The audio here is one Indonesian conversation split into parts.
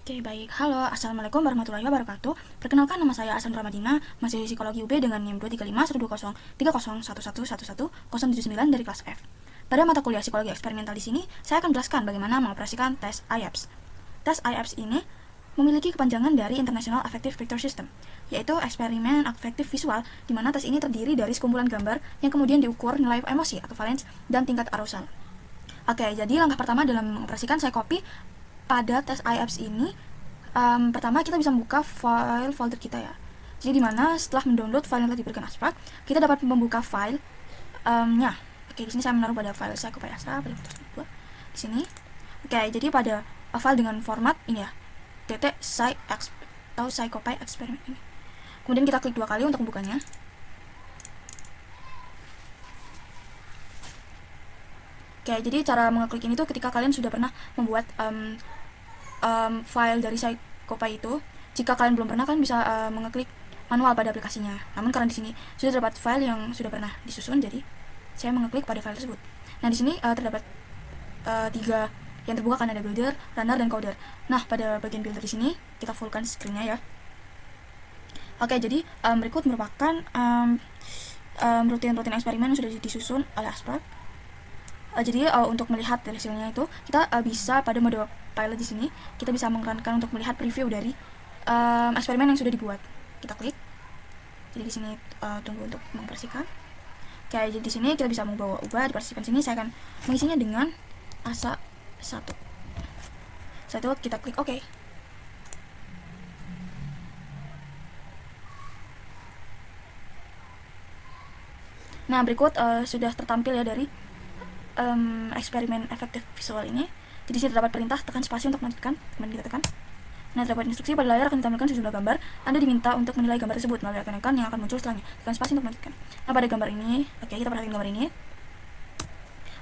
Oke, baik. Halo, Assalamualaikum warahmatullahi wabarakatuh. Perkenalkan, nama saya Asan Ramadina, mahasiswa Psikologi UB dengan NIM 235-120-3011-1179 dari kelas F. Pada mata kuliah Psikologi Eksperimental di sini, saya akan jelaskan bagaimana mengoperasikan tes IAPS. Tes IAPS ini memiliki kepanjangan dari International Affective Picture System, yaitu eksperimen afektif visual, di mana tes ini terdiri dari sekumpulan gambar yang kemudian diukur nilai emosi atau valence dan tingkat arousal. Oke, jadi langkah pertama dalam mengoperasikan saya copy pada tes IAPS ini. Pertama kita bisa membuka file folder kita ya. Jadi dimana setelah mendownload file yang telah diberikan Asprag, kita dapat membuka file nya. Oke, di sini saya menaruh pada file saya copy Astra pada folder 2 di sini. Oke, jadi pada file dengan format ini ya, .sci atau psycopy eksperimen ini. Kemudian kita klik 2 kali untuk membukanya. Oke, jadi cara mengeklik ini tuh ketika kalian sudah pernah membuat file dari Psycopy itu. Jika kalian belum pernah, kalian bisa mengeklik manual pada aplikasinya. Namun karena di sini sudah terdapat file yang sudah pernah disusun, jadi saya mengeklik pada file tersebut. Nah, di sini terdapat 3 yang terbuka kan, ada builder, runner, dan coder. Nah, pada bagian builder di sini kita fullkan screen-nya ya. Oke, jadi berikut merupakan rutin-rutin eksperimen yang sudah disusun oleh Asprag. Jadi untuk melihat dari hasilnya itu kita bisa pada mode pilot di sini kita bisa mengekrankan untuk melihat preview dari eksperimen yang sudah dibuat. Kita klik. Jadi di sini tunggu untuk mengoperasikan. Oke, jadi di sini kita bisa mengubah di partisipan sini. Saya akan mengisinya dengan asa 1. Setelah itu kita klik OK. Nah, berikut sudah tertampil ya dari eksperimen efektif visual ini. Jadi sini terdapat perintah tekan spasi untuk melanjutkan, kemudian kita tekan. Nah, terdapat instruksi pada layar akan ditampilkan sejumlah gambar. Anda diminta untuk menilai gambar tersebut melalui icon-icon yang akan muncul setelahnya. Tekan spasi untuk melanjutkan. Nah, pada gambar ini, oke, kita perhatikan gambar ini.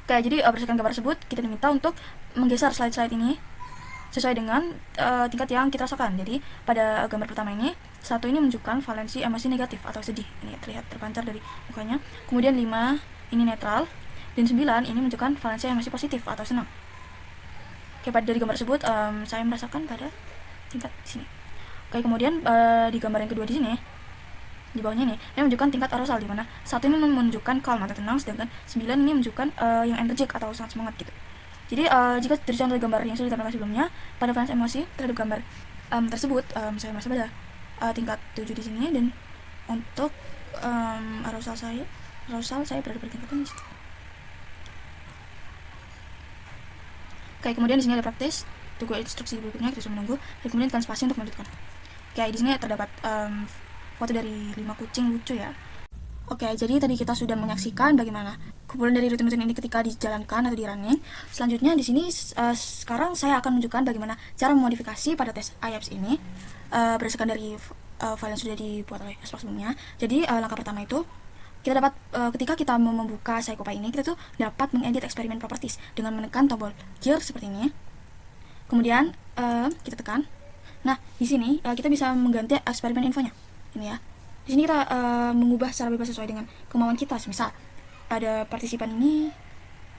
Oke, jadi berdasarkan gambar tersebut, kita diminta untuk menggeser slide-slide ini sesuai dengan tingkat yang kita rasakan. Jadi pada gambar pertama ini, 1 ini menunjukkan valensi emosi negatif atau sedih. Ini terlihat terpancar dari mukanya. Kemudian 5 ini netral. Dan 9 ini menunjukkan valensi emosi positif atau senang. Oke, pada dari gambar tersebut saya merasakan pada tingkat di sini. Oke, kemudian di gambar yang kedua di sini, di bawahnya ini menunjukkan tingkat arousal, di mana 1 ini menunjukkan calm atau tenang, sedangkan 9 ini menunjukkan yang energik atau sangat semangat gitu. Jadi jika dari contoh gambar yang sudah ditampilkan sebelumnya, pada valensi emosi terhadap gambar tersebut saya merasa pada tingkat 7 di sini, dan untuk arousal saya berada pada tingkat ini. Oke, kemudian di sini ada praktis. Tunggu instruksi berikutnya, kita bisa menunggu. Dan kemudian tekan spasi untuk melanjutkan. Oke, di sini terdapat foto dari 5 kucing lucu ya. Oke, jadi tadi kita sudah menyaksikan bagaimana kumpulan dari rutin-rutin ini ketika dijalankan atau di running. Selanjutnya di sini sekarang saya akan menunjukkan bagaimana cara memodifikasi pada tes IAPS ini berdasarkan dari file yang sudah dibuat oleh Asprag sebelumnya. Jadi langkah pertama itu kita dapat ketika kita membuka Psycopy ini, kita tuh dapat mengedit eksperimen properties dengan menekan tombol gear seperti ini. Kemudian kita tekan. Nah, di sini kita bisa mengganti eksperimen infonya. Ini ya. Di sini kita mengubah secara bebas sesuai dengan kemauan kita. Misal pada partisipan ini,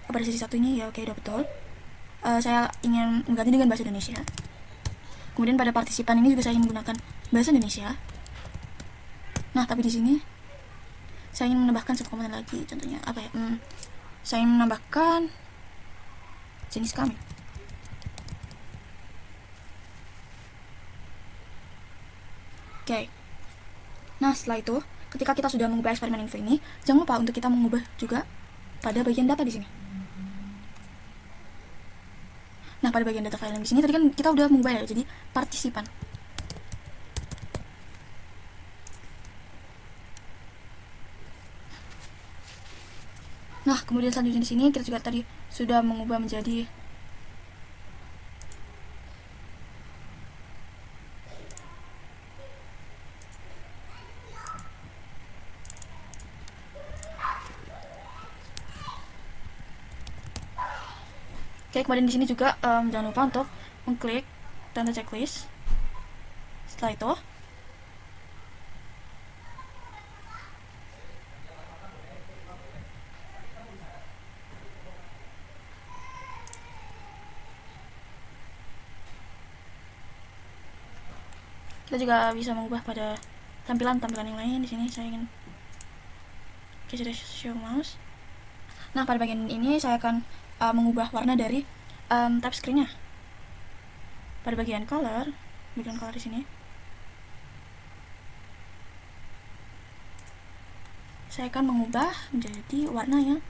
pada sesi 1 ini ya, oke, udah betul. Saya ingin mengganti dengan bahasa Indonesia. Kemudian pada partisipan ini juga saya ingin menggunakan bahasa Indonesia. Nah, tapi di sini saya ingin menambahkan satu komponen lagi. Contohnya apa ya? Saya ingin menambahkan jenis kelamin. Oke. Nah, setelah itu, ketika kita sudah mengubah eksperimen info ini, jangan lupa untuk kita mengubah juga pada bagian data di sini. Nah, pada bagian data file yang di sini tadi kan kita udah mengubah ya, jadi partisipan. Nah, kemudian selanjutnya di sini kita juga tadi sudah mengubah menjadi Oke, kemudian di sini juga jangan lupa untuk mengklik tanda checklist. Setelah itu, Kita juga bisa mengubah pada tampilan-tampilan yang lain. Di sini saya ingin sudah show mouse. Nah, pada bagian ini saya akan mengubah warna dari tab screen-nya. Pada bagian color di sini saya akan mengubah menjadi warna yang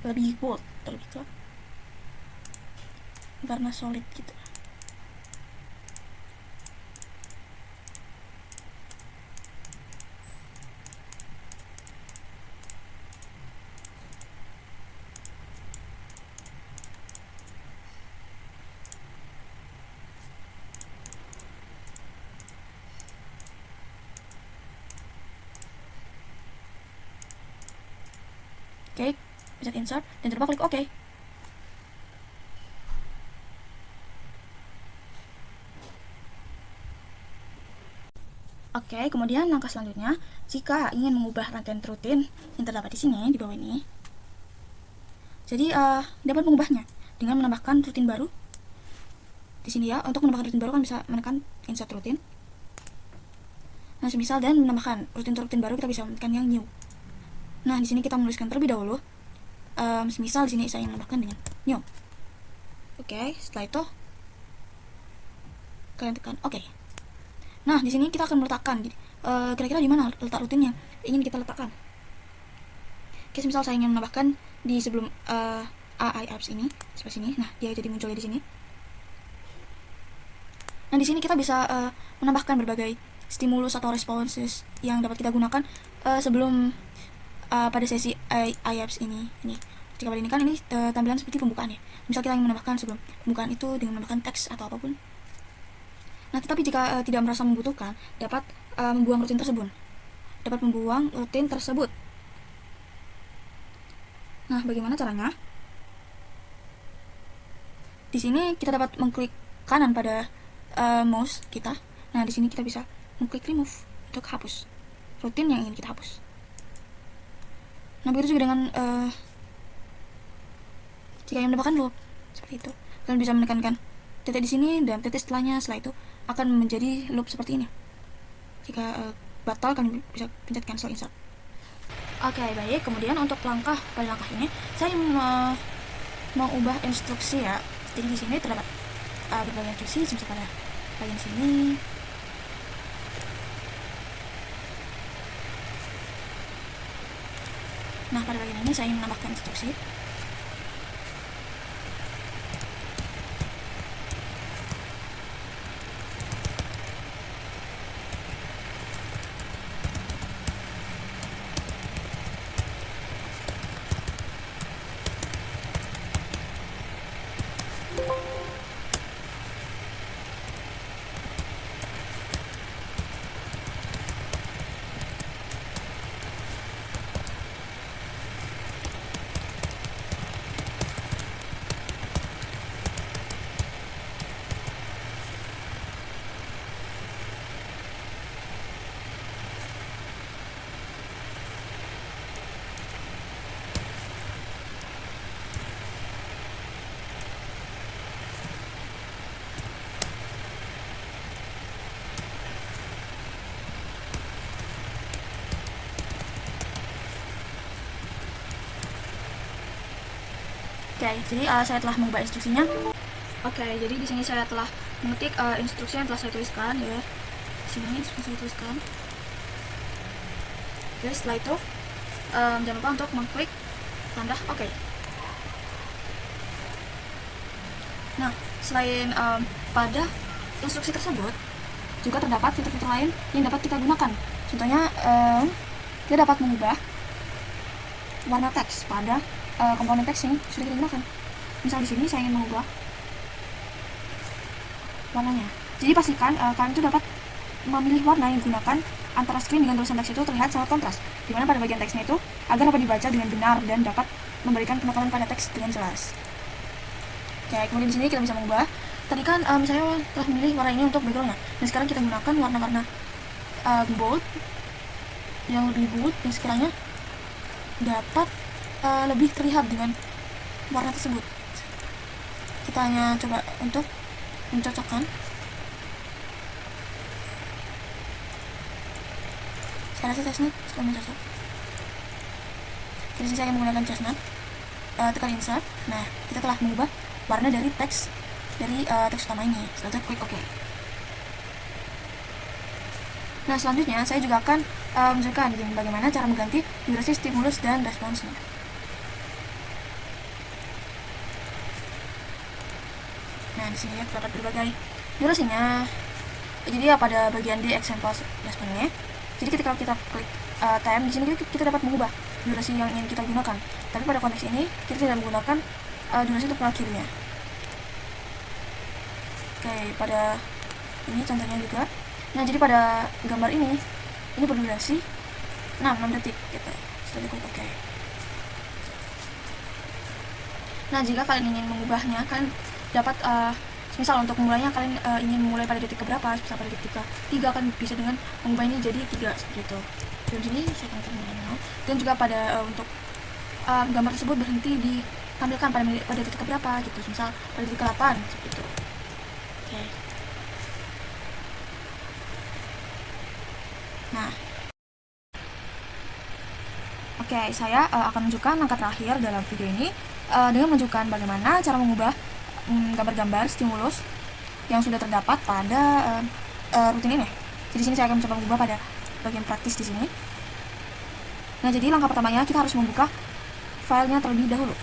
lebih bold, lebih ke warna solid gitu. Oke, bisa insert dan jangan lupa klik OK. Oke, kemudian langkah selanjutnya, jika ingin mengubah rangkaian rutin yang terdapat di sini, di bawah ini, jadi dapat mengubahnya dengan menambahkan rutin baru. Di sini ya, untuk menambahkan rutin baru kan bisa menekan insert rutin. Nah, semisal dan menambahkan rutin baru, kita bisa menekan yang new. Nah, di sini kita menuliskan terlebih dahulu. Semisal di sini saya menambahkan dengan new. Oke, setelah itu kalian tekan OK. Nah, di sini kita akan meletakkan kira-kira di mana letak rutin yang ingin kita letakkan. Oke, misal saya ingin menambahkan di sebelum AI apps ini seperti sini. Nah, dia jadi munculnya di sini. Nah, di sini kita bisa menambahkan berbagai stimulus atau responses yang dapat kita gunakan sebelum pada sesi AI apps ini. Jika pada ini kan ini tampilan seperti pembukaan ya. Misal kita ingin menambahkan sebelum pembukaan itu dengan menambahkan teks atau apapun. Nah, tetapi jika tidak merasa membutuhkan, dapat membuang rutin tersebut. Nah, bagaimana caranya? Di sini kita dapat mengklik kanan pada mouse kita. Nah, di sini kita bisa mengklik remove untuk hapus rutin yang ingin kita hapus. Nah, begitu juga dengan jika ingin menambahkan loop seperti itu, kalian bisa menekankan titik di sini dan titik setelahnya. Setelah itu akan menjadi loop seperti ini. Jika batal, kalian bisa pencet cancel insert. Oke, baik. Kemudian untuk pada langkah ini saya mau ubah instruksi ya. Jadi di sini terdapat berbagai instruksi. Bisa pada bagian sini. Nah, pada bagian ini saya ingin menambahkan instruksi. Oke, jadi saya telah mengubah instruksinya. Oke, jadi di sini saya telah mengetik instruksi yang telah saya tuliskan ya. Sini instruksi saya tuliskan. Oke, setelah itu jangan lupa untuk mengklik tanda OK. Nah, selain pada instruksi tersebut, juga terdapat fitur-fitur lain yang dapat kita gunakan. Contohnya, kita dapat mengubah warna teks pada komponen teks yang sudah kita gunakan. Misal di sini saya ingin mengubah warnanya. Jadi pastikan kalian itu dapat memilih warna yang digunakan antara screen dengan tulisan teks itu terlihat sangat kontras, dimana pada bagian teksnya itu agar dapat dibaca dengan benar dan dapat memberikan penekanan pada teks dengan jelas. Oke, kemudian di sini kita bisa mengubah. Tadi kan saya telah memilih warna ini untuk backgroundnya, dan sekarang kita gunakan warna-warna bold yang lebih bold yang sekiranya dapat lebih terlihat dengan warna tersebut. Kita hanya coba untuk mencocokkan. Saya rasa chestnut, sekarang cocok. Jadi saya akan menggunakan chestnut, tekan insert. Nah, kita telah mengubah warna dari teks utama ini. Selanjutnya klik OK. Nah, selanjutnya saya juga akan menunjukkan bagaimana cara mengganti durasi stimulus dan responsnya. Nah, di sini terdapat berbagai durasinya. Jadi ya pada bagian di example responnya. Jadi ketika kita klik time di sini kita dapat mengubah durasi yang ingin kita gunakan. Tapi pada konteks ini kita tidak menggunakan durasi untuk mengakhirinya. Oke, pada ini contohnya juga. Nah, jadi pada gambar ini berdurasi 6 detik gitu. Setelah klik OK. Nah, jika kalian ingin mengubahnya, kalian dapat misal untuk memulainya kalian ingin memulai pada detik keberapa, misal pada detik ke-3 kan bisa dengan mengubah ini jadi 3 seperti itu. Dan sini saya akan memulai. Dan juga pada untuk gambar tersebut berhenti ditampilkan pada detik keberapa gitu, misal pada detik ke-8 seperti itu. Oke. Nah, oke, saya akan menunjukkan langkah terakhir dalam video ini dengan menunjukkan bagaimana cara mengubah gambar-gambar stimulus yang sudah terdapat pada rutin ini. Jadi sini saya akan mencoba mengubah pada bagian praktis di sini. Nah, jadi langkah pertamanya kita harus membuka filenya terlebih dahulu.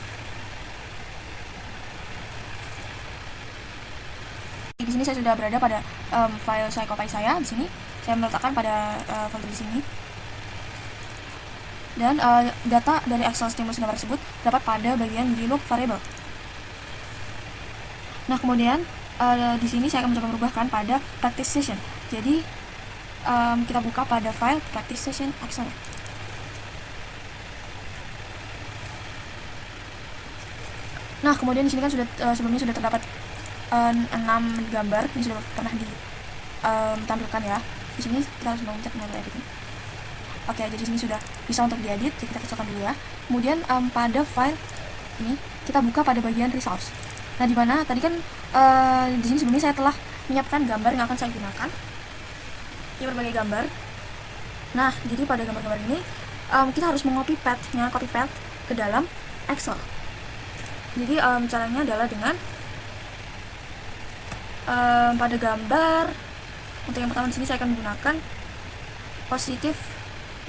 Di sini saya sudah berada pada file PsychoPy saya. Di sini saya meletakkan pada folder di sini. Dan data dari Excel stimulus gambar tersebut dapat pada bagian di loop variable. Nah, kemudian di sini saya akan mencoba merubahkan pada practice session. Jadi kita buka pada file practice session Excel. Nah, kemudian di sini kan sudah sebelumnya sudah terdapat 6 gambar yang sudah pernah ditampilkan ya. Di sini kita harus mencet menu editing. Oke, jadi di sini sudah bisa untuk diedit. Jadi kita kecilkan dulu ya. Kemudian pada file ini kita buka pada bagian resource. Nah, di mana tadi kan di sini sebelumnya saya telah menyiapkan gambar yang akan saya gunakan. Ini berbagai gambar. Nah, jadi pada gambar-gambar ini kita harus mengcopy path-nya, copy path ke dalam Excel. Jadi caranya adalah dengan pada gambar untuk yang pertama di sini saya akan menggunakan positif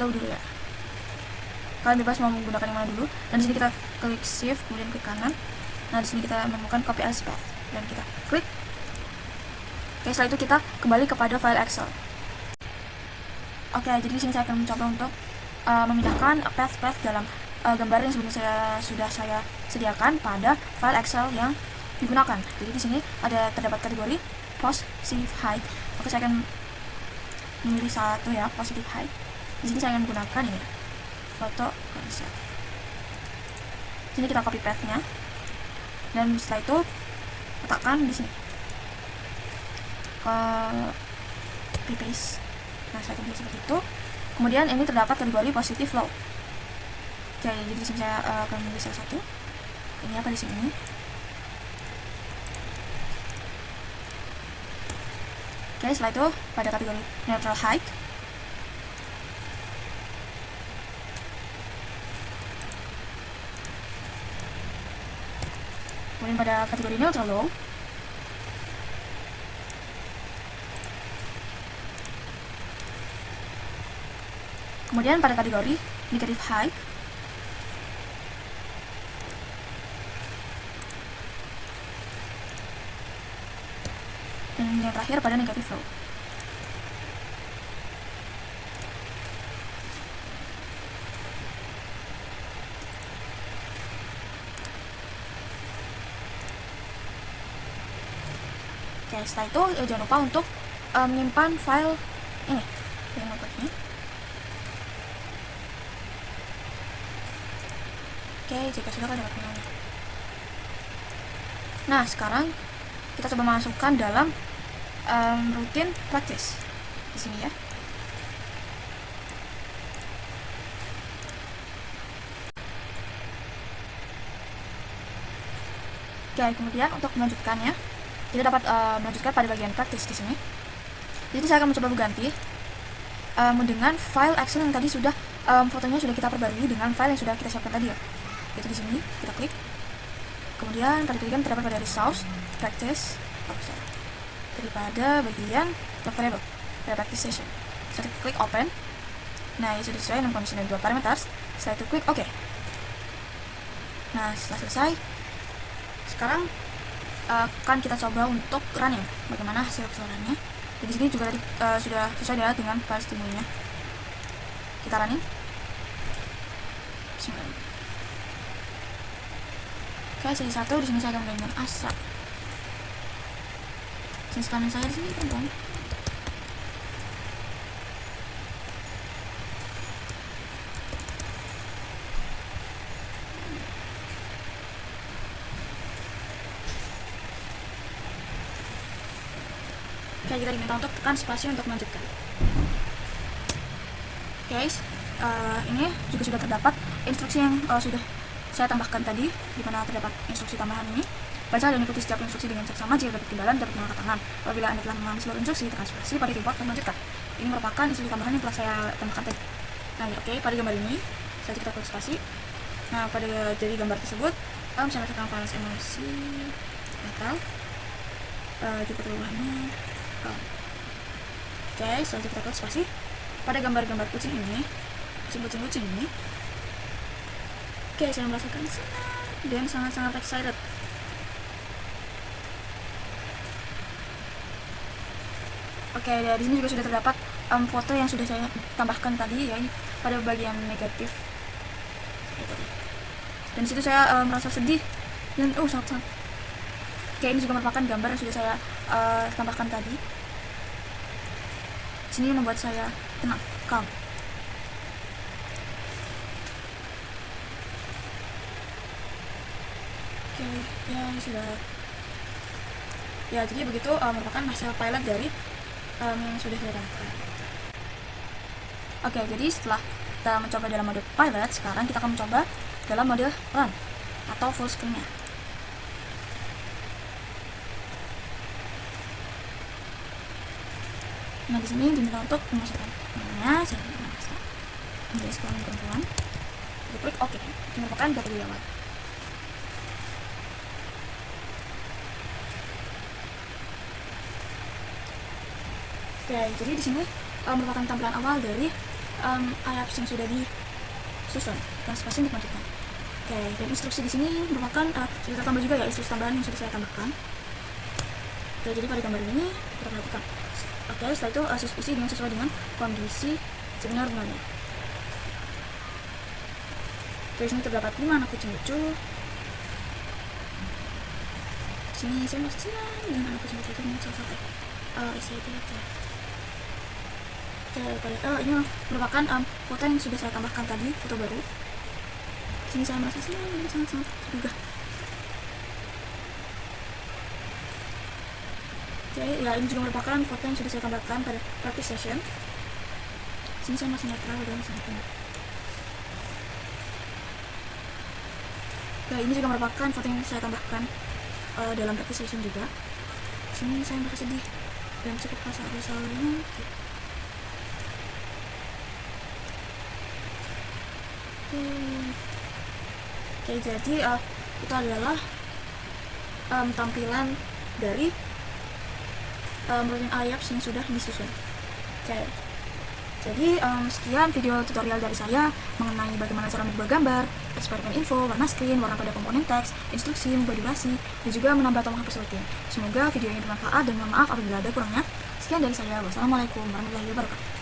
low dulu ya. Kalian bebas mau menggunakan yang mana dulu. Dan di sini kita klik shift kemudian klik kanan. Nah, di sini kita menemukan copy as path dan kita klik. Oke, setelah itu kita kembali kepada file Excel. Oke, jadi di sini saya akan mencoba untuk memindahkan path dalam gambar yang sebelumnya sudah saya sediakan pada file Excel yang digunakan. Jadi di sini terdapat kategori positive height. Oke, saya akan memilih satu ya, positive height. Di sini saya akan menggunakan ini foto konsep. Sini kita copy path-nya. Dan setelah itu letakkan di sini. Copy paste. Nah, saya pilih seperti itu. Kemudian ini terdapat kategori positive low. Oke, jadi di sini saya akan memilih salah satu. Ini apa di sini? Oke, setelah itu pada kategori neutral height. Kemudian pada kategori neutral low. Kemudian pada kategori negative height. Dan yang terakhir pada negative low. Oke, setelah itu jangan lupa untuk menyimpan file ini yang notepad-nya. Oke, jika sudah dapat filenya. Nah, sekarang kita coba masukkan dalam rutin practice di sini ya. Oke, kemudian untuk melanjutkannya kita dapat melanjutkan pada bagian praktis di sini. Jadi saya akan mencoba mengganti dengan file Excel yang tadi sudah fotonya sudah kita perbarui dengan file yang sudah kita siapkan tadi ya. Itu di sini kita klik. Kemudian pada klik terdapat pada resource practice daripada bagian log variable pada practice session. Setelah klik open, nah ini sudah sesuai dengan kondisi dan dua parameter. Setelah itu klik OK. Nah setelah selesai, sekarang akan kita coba untuk run ya, bagaimana hasil keseluruhannya. Jadi sini juga tadi sudah sesuai ya dengan file stimulinya. Kita running. Oke, sesi 1 di sini saya akan menggunakan Astra. Jenis kelamin saya di sini perempuan. Oke, kita diminta untuk tekan spasi untuk melanjutkan. Guys, ini juga sudah terdapat instruksi yang sudah saya tambahkan tadi, di mana terdapat instruksi tambahan ini. Baca dan ikuti setiap instruksi dengan seksama. Jika dapat kendala, dapat mengangkat tangan. Apabila Anda telah memahami seluruh instruksi, tekan spasi pada keyboard dan melanjutkan. Ini merupakan instruksi tambahan yang telah saya tambahkan tadi. Nah, oke, pada gambar ini, saya kita klik spasi. Nah, pada jadi gambar tersebut, saya masukkan file emosi, metal, juga perubahannya. Oke, setelah kita klik spasi, pada gambar-gambar kucing ini, kucing ini, oke, saya merasakan senang dan sangat-sangat excited. Oke, dari sini juga sudah terdapat foto yang sudah saya tambahkan tadi ya, pada bagian negatif. Dan disitu saya merasa sedih dan sangat-sangat. Oke, ini juga merupakan gambar yang sudah saya tambahkan tadi. Sini membuat saya tenang, calm. Oke, ya sudah. Ya, jadi begitu merupakan hasil pilot dari yang sudah saya tambahkan. Oke, jadi setelah kita mencoba dalam mode pilot, sekarang kita akan mencoba dalam mode run atau full screen-nya. Nah, di sini diminta untuk memasukkan namanya, saya memasukkan menjadi sekolah perempuan. Kita klik OK. Ini merupakan data di awal. Oke, jadi di sini merupakan tampilan awal dari apps yang sudah disusun. Dan spasi untuk melanjutkan. Oke, dan instruksi di sini merupakan sudah tambah juga ya, instruksi tambahan yang sudah saya tambahkan. Oke, jadi pada gambar ini kita perhatikan. Oke, setelah itu isi dengan sesuai dengan kondisi sebenarnya. Di sini terdapat 5 anak kucing lucu. Sini saya masih senang dengan anak kucing lucu dengan salah satu Oke, ini merupakan foto yang sudah saya tambahkan tadi, foto baru. Sini saya merasa senang dan sangat-sangat tergugah. Oke, ya ini juga merupakan foto yang sudah saya tambahkan pada practice session. Sini saya masih netral dan sangat tenang. Ya, ini juga merupakan foto yang saya tambahkan dalam practice session juga. Sini saya merasa sedih dan cukup rasa bersalahnya. Oke, jadi itu adalah tampilan dari running apps yang sudah disusun. Oke, jadi sekian video tutorial dari saya mengenai bagaimana cara merubah gambar, eksperimen info, warna screen, warna pada komponen teks, instruksi, mengubah durasi, dan juga menambah atau menghapus rutin. Semoga video ini bermanfaat dan mohon maaf apabila ada kurangnya. Sekian dari saya. Wassalamualaikum warahmatullahi wabarakatuh.